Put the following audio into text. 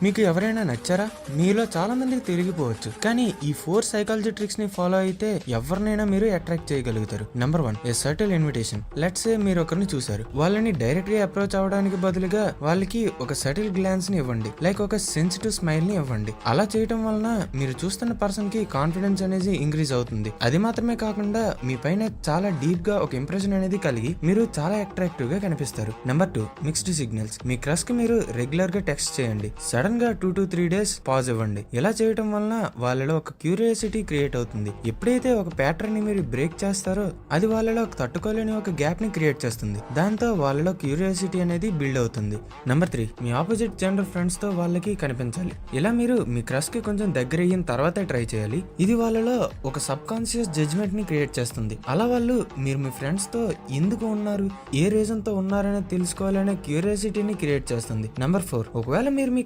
మీకు ఎవరైనా నచ్చారా? మీలో చాలా మందికి తెలియకపోవచ్చు, కానీ ఈ 4 సైకాలజీ ట్రిక్స్ ని ఫాలో అయితే ఎవరినైనా మీరు అట్రాక్ట్ చేయగలుగుతారు. Number 1, a subtle invitation. Let's say మీరు ఒకరిని చూసారు, వాళ్ళని డైరెక్ట్ గా అప్రోచ్ అవడానికి బదులుగా వాళ్ళకి ఒక సటిల్ గ్లాన్స్ ని ఇవ్వండి, లైక్ ఒక సెన్సిటివ్ స్మైల్ ని ఇవ్వండి. అలా చేయటం వలన మీరు చూస్తున్న పర్సన్ కి కాన్ఫిడెన్స్ అనేది ఇంక్రీజ్ అవుతుంది. అది మాత్రమే కాకుండా మీ పైన చాలా డీప్ గా ఒక ఇంప్రెషన్ అనేది కలిగి మీరు చాలా అట్రాక్టివ్ గా కనిపిస్తారు. Number 2, mixed signals. మీ క్రష్ కి మీరు రెగ్యులర్ గా టెక్స్ట్ చేయండి, సడన్ గా 2 to 3 days పాజ్ ఇవ్వండి. ఇలా చేయటం వలన వాళ్ళలో ఒక క్యూరియాసిటీ క్రియేట్ అవుతుంది. ఎప్పుడైతే ఒక ప్యాటర్న్ ని మీరు బ్రేక్ చేస్తారో అది వాళ్ళలో తట్టుకోలేని ఒక గ్యాప్ ని క్రియేట్ చేస్తుంది. దాంతో వాళ్ళలో క్యూరియాసిటీ అనేది బిల్డ్ అవుతుంది. నెంబర్ 3, మీ ఆపోజిట్ జెండర్ ఫ్రెండ్స్ తో వాళ్ళకి కనిపించాలి. ఇలా మీరు మీ క్రష్ కి కొంచెం దగ్గర అయిన తర్వాతే ట్రై చేయాలి. ఇది వాళ్ళలో ఒక సబ్ కాన్షియస్ జడ్జ్మెంట్ ని క్రియేట్ చేస్తుంది. అలా వాళ్ళు మీరు మీ ఫ్రెండ్స్ తో ఎందుకు ఉన్నారు, ఏ రీజన్ తో ఉన్నారనేది తెలుసుకోవాలనే క్యూరియాసిటీని క్రియేట్ చేస్తుంది. నెంబర్ 4, ఒకవేళ మీరు మీ